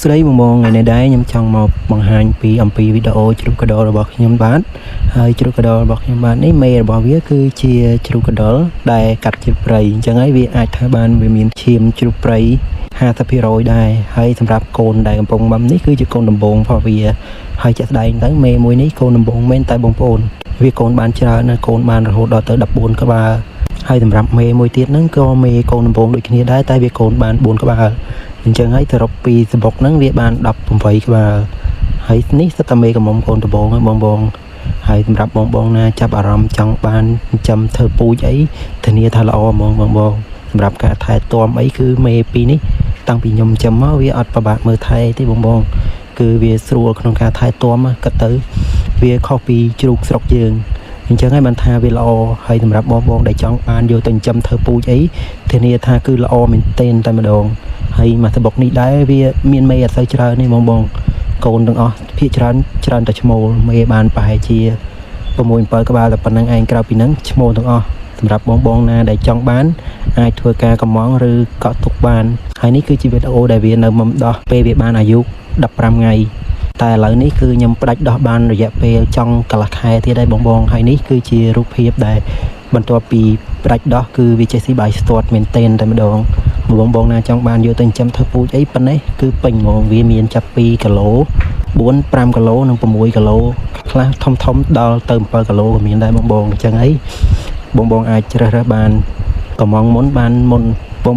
ស្ដីបងបងថ្ងៃនេះដែរខ្ញុំចង់មកបង្ហាញពីអំពីវីដេអូជ្រូកកដោរបស់ខ្ញុំបាទហើយជ្រូកកដោរបស់ខ្ញុំបាទនេះមេរបស់វាគឺជាជ្រូកកដោដែលកាត់ជាតិព្រៃអញ្ចឹងហើយវាអាចថាបានវាមានឈាមជ្រូកព្រៃ 50% ដែរហើយសម្រាប់កូនដែលកំពុងបំនេះគឺជាកូនដំបងរបស់វាហើយជាក់ស្ដែងទៅមេមួយនេះកូនដំបងមែនតែបងប្អូនវាកូនបានច្រើនណាស់កូនបានរហូតដល់ទៅ14ក្បាលហើយសម្រាប់មេមួយទៀតហ្នឹងក៏មេកូនដំបងដូចគ្នាដែរតែវាកូនបាន4ក្បាលអញ្ចឹងហើយសរុបពីសបុកហ្នឹងវាបាន18ក្បាលហើយនេះសិតតែមេកំមុំកូនដំបងហ្នឹងបងហើយសម្រាប់បងណាចាប់អារម្មណ៍ចង់បានចិញ្ចឹមធ្វើពូជអីធានាថាល្អហ្មងបងសម្រាប់ការថែទាំអីគឺមេពីរនេះតាំងពីខ្ញុំចិញ្ចឹមមកវាអត់ពិបាកមើលថែទេបងគឺវាស្រួលក្នុងការថែទាំគិតទៅវាខុសពីជ្រូកស្រុកយើងអញ្ចឹងហើយបានថាវាល្អហើយសម្រាប់បងដែលចង់បានយកទៅចិញ្ចឹមធ្វើពូជអីធានាថាគឺល្អមែនទែនតែម្ដងហើយមកសបុកនេះដែរវាមានមេអត់សូវច្រើនទេបងកូនទាំងអស់ភាគច្រើនតែឈ្មោលមេបានប្រហែលជា6 7ក្បាលតែប៉ុណ្្នឹងឯងក្រៅពីហ្នឹងឈ្មោលទាំងអស់សម្រាប់បងណាដែលចង់បានអាចធ្វើការកម្មង់ឬកក់ទុកបានហើយនេះគឺជាវីដេអូដែលវានៅមុំដោះពេលវាបានអាយុ15ថ្ងៃតែឥឡូវនេះគឺខ្ញុំផ្ដាច់ដោះបានរយៈពេលចង់កន្លះខែទៀតហើយបងហើយនេះគឺជារូបភាពដែលបន្ទាប់ពីផ្ដាច់ដោះគឺវាចេះស៊ីបាយស្ទាត់មែនទែនតែម្ដងបងណាចង់បានយកទៅចិញ្ចឹមធ្វើពូជអីប៉ុណ្ណេះគឺពេញហ្មងវាមានចាប់ពីគីឡូ4 5គីឡូនិង6គីឡូខ្លះធំដល់ទៅ7គីឡូក៏មានដែរបងអញ្ចឹងអីបងអាចជ្រើសរើសបានកំងមុន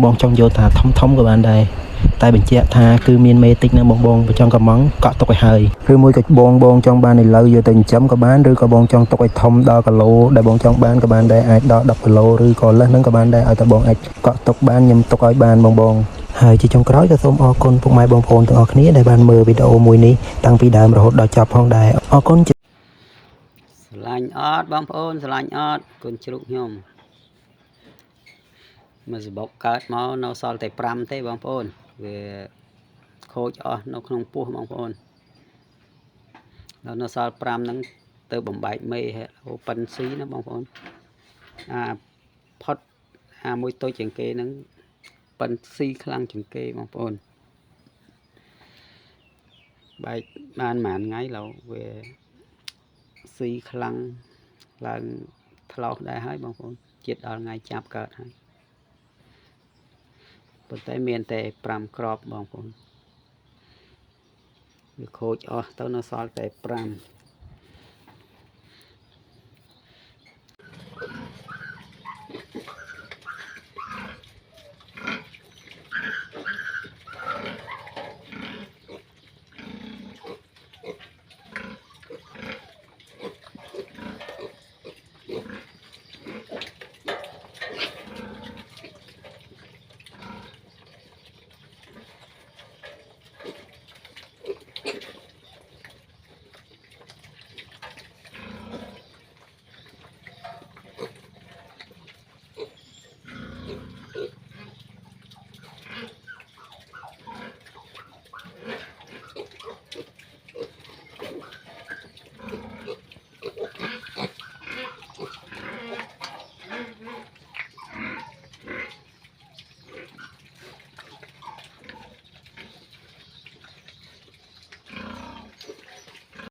បងចង់យកថាធំក៏បានដែរតែបញ្ជាក់ថាគឺមានមេតិចណាបងចង់កំងកក់ទុកឲ្យហើយឬមួយក៏បងចង់បានឥឡូវយកទៅចិញ្ចឹមក៏បានឬក៏បងចង់ទុកឲ្យធំដល់គីឡូដែលបងចង់បានក៏បានដែរអាចដល់10គីឡូឬក៏លើសហ្នឹងក៏បានដែរឲ្យតែបងអាចកក់ទុកបានខ្ញុំទុកឲ្យបានបងហើយជាចុងក្រោយក៏សូមអរគុណពុកម៉ែបងប្អូនទាំងអស់គ្នាដែលបានមើលវីដេអូមួយនេះតាំងពីដើមរហូតដល់ចប់ផងដែរអរគុណស្រឡាញ់អត់បងប្អូនស្រឡាញ់អត់គុណជ្រូកខ្ញុំមកសបុកកើតមកនៅសល់តែ5ទេបងប្អូនវាខូចអស់នៅក្នុងពោះបងប្អូនដល់នៅសល់5ហ្នឹងទៅបំបែកមេអូប៉ិនស៊ីណាបងប្អូនផុតមួយតូចជាងគេហ្នឹងប៉ិនស៊ីខ្លាំងជាងគេបងប្អូនបែកបានប្រហែលថ្ងៃឡើយវាស៊ីខ្លាំងឡើងថ្លោសដែរហើយបងប្អូនជាតិដល់ថ្ងៃចាប់កើតហើយប៉ុន្តែមានតែ5គ្រាប់បងប្អូនវាខូចអស់ទៅនៅសល់តែ5